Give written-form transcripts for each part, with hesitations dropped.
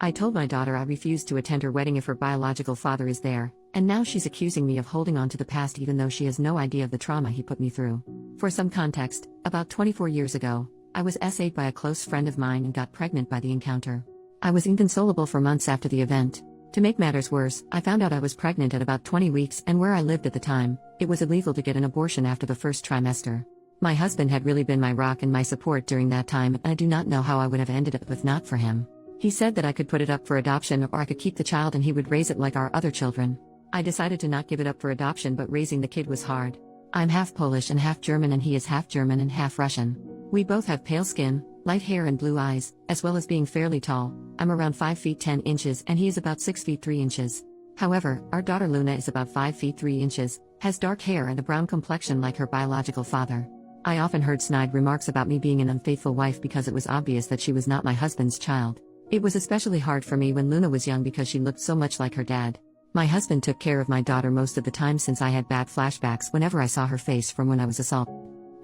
I told my daughter I refused to attend her wedding if her biological father is there, and now she's accusing me of holding on to the past even though she has no idea of the trauma he put me through. For some context, about 24 years ago, I was SA'd by a close friend of mine and got pregnant by the encounter. I was inconsolable for months after the event. To make matters worse, I found out I was pregnant at about 20 weeks, and where I lived at the time, it was illegal to get an abortion after the first trimester. My husband had really been my rock and my support during that time, and I do not know how I would have ended up if not for him. He said that I could put it up for adoption or I could keep the child and he would raise it like our other children. I decided to not give it up for adoption, but raising the kid was hard. I'm half Polish and half German, and he is half German and half Russian. We both have pale skin, light hair and blue eyes, as well as being fairly tall. I'm around 5 feet 10 inches and he is about 6 feet 3 inches. However, our daughter Luna is about 5 feet 3 inches, has dark hair and a brown complexion like her biological father. I often heard snide remarks about me being an unfaithful wife because it was obvious that she was not my husband's child. It was especially hard for me when Luna was young because she looked so much like her dad. My husband took care of my daughter most of the time since I had bad flashbacks whenever I saw her face from when I was assaulted.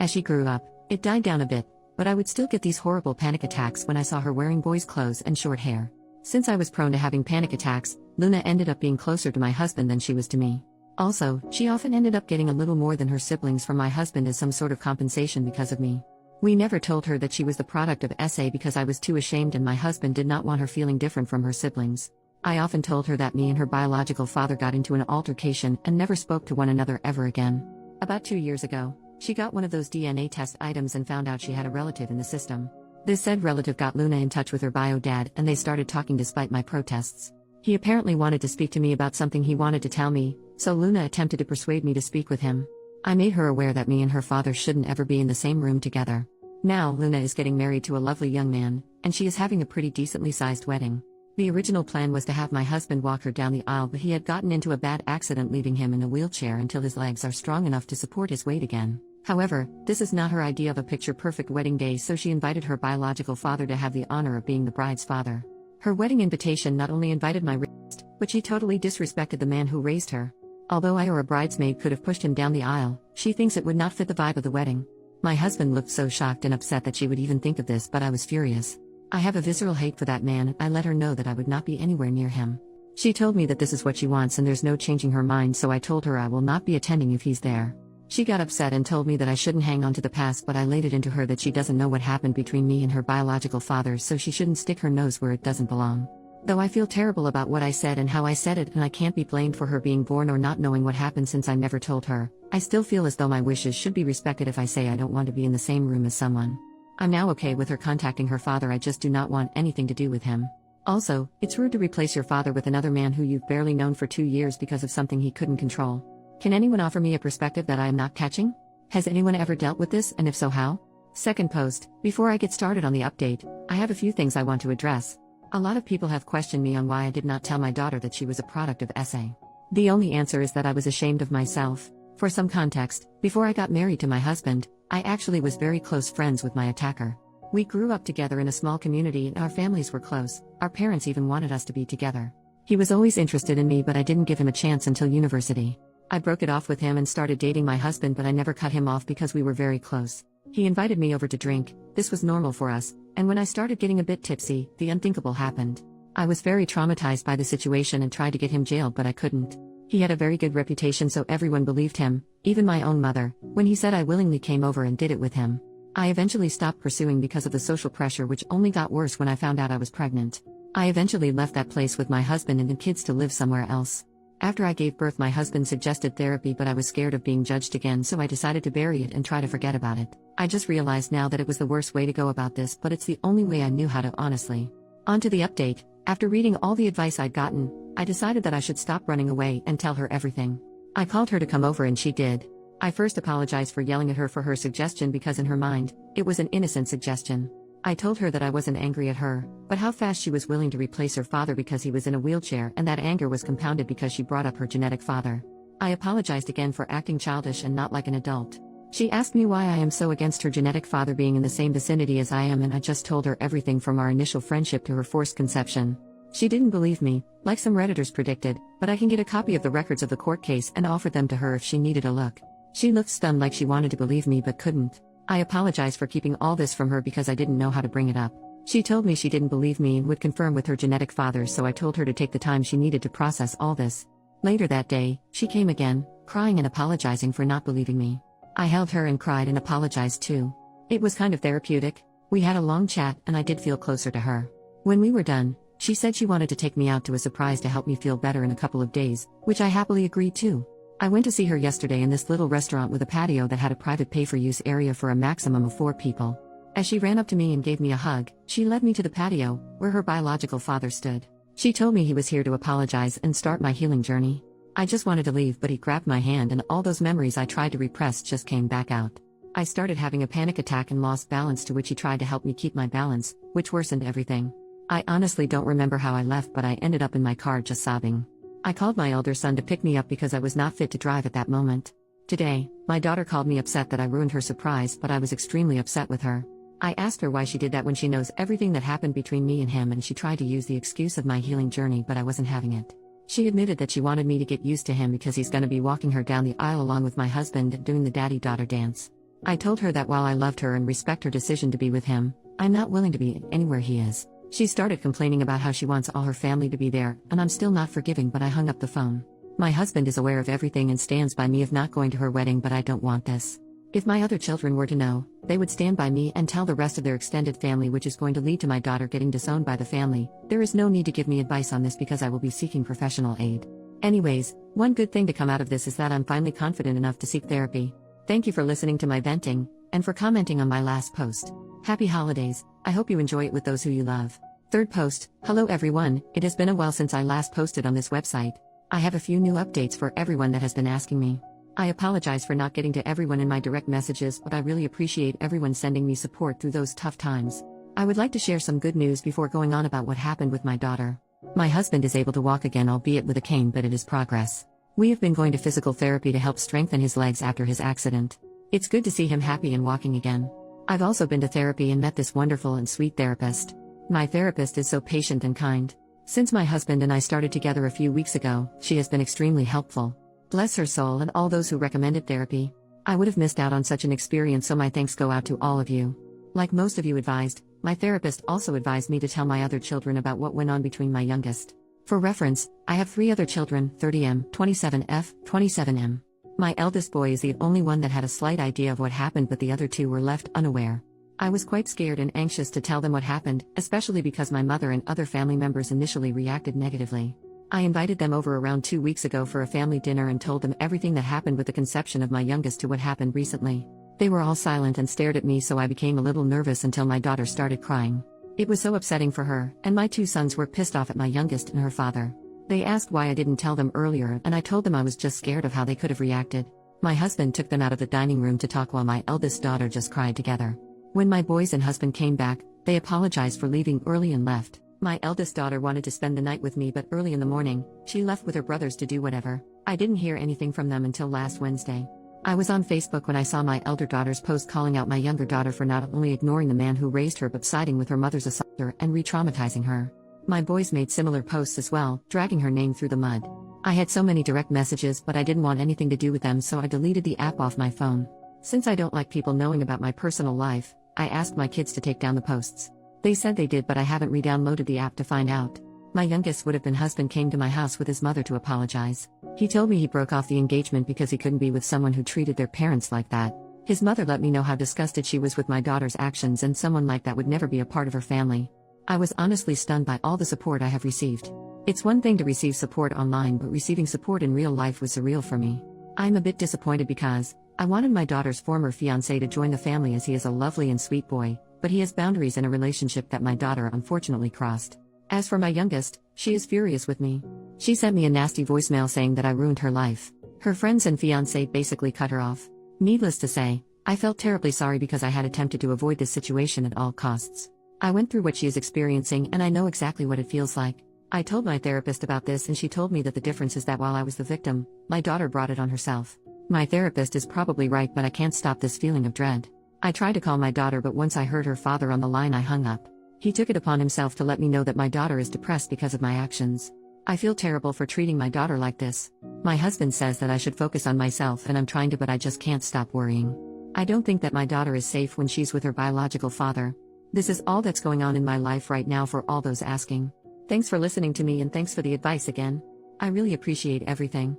As she grew up, it died down a bit, but I would still get these horrible panic attacks when I saw her wearing boys' clothes and short hair. Since I was prone to having panic attacks, Luna ended up being closer to my husband than she was to me. Also, she often ended up getting a little more than her siblings from my husband as some sort of compensation because of me. We never told her that she was the product of SA because I was too ashamed and my husband did not want her feeling different from her siblings. I often told her that me and her biological father got into an altercation and never spoke to one another ever again. About 2 years ago, she got one of those DNA test items and found out she had a relative in the system. This said relative got Luna in touch with her bio dad and they started talking despite my protests. He apparently wanted to speak to me about something he wanted to tell me, so Luna attempted to persuade me to speak with him. I made her aware that me and her father shouldn't ever be in the same room together. Now Luna is getting married to a lovely young man, and she is having a pretty decently sized wedding. The original plan was to have my husband walk her down the aisle, but he had gotten into a bad accident leaving him in a wheelchair until his legs are strong enough to support his weight again. However, this is not her idea of a picture-perfect wedding day, so she invited her biological father to have the honor of being the bride's father. Her wedding invitation not only invited my raised, but she totally disrespected the man who raised her. Although I or a bridesmaid could have pushed him down the aisle, she thinks it would not fit the vibe of the wedding. My husband looked so shocked and upset that she would even think of this, but I was furious. I have a visceral hate for that man and I let her know that I would not be anywhere near him. She told me that this is what she wants and there's no changing her mind, so I told her I will not be attending if he's there. She got upset and told me that I shouldn't hang on to the past, but I laid it into her that she doesn't know what happened between me and her biological father, so she shouldn't stick her nose where it doesn't belong. Though I feel terrible about what I said and how I said it, and I can't be blamed for her being born or not knowing what happened since I never told her, I still feel as though my wishes should be respected if I say I don't want to be in the same room as someone. I'm now okay with her contacting her father, I just do not want anything to do with him. Also, it's rude to replace your father with another man who you've barely known for 2 years because of something he couldn't control. Can anyone offer me a perspective that I am not catching? Has anyone ever dealt with this, and if so, how? Second post, before I get started on the update, I have a few things I want to address. A lot of people have questioned me on why I did not tell my daughter that she was a product of SA. The only answer is that I was ashamed of myself. For some context, before I got married to my husband, I actually was very close friends with my attacker. We grew up together in a small community and our families were close. Our parents even wanted us to be together. He was always interested in me, but I didn't give him a chance until university. I broke it off with him and started dating my husband, but I never cut him off because we were very close. He invited me over to drink. This was normal for us, and when I started getting a bit tipsy, the unthinkable happened. I was very traumatized by the situation and tried to get him jailed, but I couldn't. He had a very good reputation, so everyone believed him, even my own mother, when he said I willingly came over and did it with him. I eventually stopped pursuing because of the social pressure, which only got worse when I found out I was pregnant. I eventually left that place with my husband and the kids to live somewhere else. After I gave birth, my husband suggested therapy, but I was scared of being judged again, so I decided to bury it and try to forget about it. I just realized now that it was the worst way to go about this, but it's the only way I knew how to, honestly. On to the update. After reading all the advice I'd gotten, I decided that I should stop running away and tell her everything. I called her to come over and she did. I first apologized for yelling at her for her suggestion because in her mind, it was an innocent suggestion. I told her that I wasn't angry at her, but how fast she was willing to replace her father because he was in a wheelchair, and that anger was compounded because she brought up her genetic father. I apologized again for acting childish and not like an adult. She asked me why I am so against her genetic father being in the same vicinity as I am, and I just told her everything from our initial friendship to her forced conception. She didn't believe me, like some Redditors predicted, but I can get a copy of the records of the court case and offer them to her if she needed a look. She looked stunned, like she wanted to believe me but couldn't. I apologize for keeping all this from her because I didn't know how to bring it up. She told me she didn't believe me and would confirm with her genetic father, so I told her to take the time she needed to process all this. Later that day, she came again, crying and apologizing for not believing me. I held her and cried and apologized too. It was kind of therapeutic. We had a long chat and I did feel closer to her. When we were done, she said she wanted to take me out to a surprise to help me feel better in a couple of days, which I happily agreed to. I went to see her yesterday in this little restaurant with a patio that had a private pay-for-use area for a maximum of 4 people. As she ran up to me and gave me a hug, she led me to the patio, where her biological father stood. She told me he was here to apologize and start my healing journey. I just wanted to leave, but he grabbed my hand and all those memories I tried to repress just came back out. I started having a panic attack and lost balance, to which he tried to help me keep my balance, which worsened everything. I honestly don't remember how I left, but I ended up in my car just sobbing. I called my elder son to pick me up because I was not fit to drive at that moment. Today, my daughter called me upset that I ruined her surprise, but I was extremely upset with her. I asked her why she did that when she knows everything that happened between me and him, and she tried to use the excuse of my healing journey, but I wasn't having it. She admitted that she wanted me to get used to him because he's gonna be walking her down the aisle along with my husband and doing the daddy-daughter dance. I told her that while I loved her and respect her decision to be with him, I'm not willing to be anywhere he is. She started complaining about how she wants all her family to be there, and I'm still not forgiving, but I hung up the phone. My husband is aware of everything and stands by me of not going to her wedding, but I don't want this. If my other children were to know, they would stand by me and tell the rest of their extended family, which is going to lead to my daughter getting disowned by the family. There is no need to give me advice on this because I will be seeking professional aid. Anyways, one good thing to come out of this is that I'm finally confident enough to seek therapy. Thank you for listening to my venting, and for commenting on my last post. Happy holidays. I hope you enjoy it with those who you love. Third post. Hello everyone, it has been a while since I last posted on this website. I have a few new updates for everyone that has been asking me. I apologize for not getting to everyone in my direct messages, but I really appreciate everyone sending me support through those tough times. I would like to share some good news before going on about what happened with my daughter. My husband is able to walk again, albeit with a cane, but it is progress. We have been going to physical therapy to help strengthen his legs after his accident. It's good to see him happy and walking again. I've also been to therapy and met this wonderful and sweet therapist. My therapist is so patient and kind. Since my husband and I started together a few weeks ago, she has been extremely helpful. Bless her soul and all those who recommended therapy. I would have missed out on such an experience, so my thanks go out to all of you. Like most of you advised, my therapist also advised me to tell my other children about what went on between my youngest. For reference, I have 3 other children, 30M, 27F, 27M. My eldest boy is the only one that had a slight idea of what happened, but the other 2 were left unaware. I was quite scared and anxious to tell them what happened, especially because my mother and other family members initially reacted negatively. I invited them over around 2 weeks ago for a family dinner and told them everything that happened with the conception of my youngest to what happened recently. They were all silent and stared at me, so I became a little nervous until my daughter started crying. It was so upsetting for her, and my 2 sons were pissed off at my youngest and her father. They asked why I didn't tell them earlier, and I told them I was just scared of how they could have reacted. My husband took them out of the dining room to talk while my eldest daughter just cried together. When my boys and husband came back, they apologized for leaving early and left. My eldest daughter wanted to spend the night with me, but early in the morning, she left with her brothers to do whatever. I didn't hear anything from them until last Wednesday. I was on Facebook when I saw my elder daughter's post calling out my younger daughter for not only ignoring the man who raised her but siding with her mother's assaulter and re-traumatizing her. My boys made similar posts as well, dragging her name through the mud. I had so many direct messages, but I didn't want anything to do with them, so I deleted the app off my phone. Since I don't like people knowing about my personal life, I asked my kids to take down the posts. They said they did, but I haven't re-downloaded the app to find out. My youngest would-have-been husband came to my house with his mother to apologize. He told me he broke off the engagement because he couldn't be with someone who treated their parents like that. His mother let me know how disgusted she was with my daughter's actions, and someone like that would never be a part of her family. I was honestly stunned by all the support I have received. It's one thing to receive support online, but receiving support in real life was surreal for me. I'm a bit disappointed because I wanted my daughter's former fiancé to join the family, as he is a lovely and sweet boy, but he has boundaries in a relationship that my daughter unfortunately crossed. As for my youngest, she is furious with me. She sent me a nasty voicemail saying that I ruined her life. Her friends and fiancé basically cut her off. Needless to say, I felt terribly sorry because I had attempted to avoid this situation at all costs. I went through what she is experiencing, and I know exactly what it feels like. I told my therapist about this, and she told me that the difference is that while I was the victim, my daughter brought it on herself. My therapist is probably right, but I can't stop this feeling of dread. I tried to call my daughter, but once I heard her father on the line, I hung up. He took it upon himself to let me know that my daughter is depressed because of my actions. I feel terrible for treating my daughter like this. My husband says that I should focus on myself, and I'm trying to, but I just can't stop worrying. I don't think that my daughter is safe when she's with her biological father. This is all that's going on in my life right now for all those asking. Thanks for listening to me and thanks for the advice again. I really appreciate everything.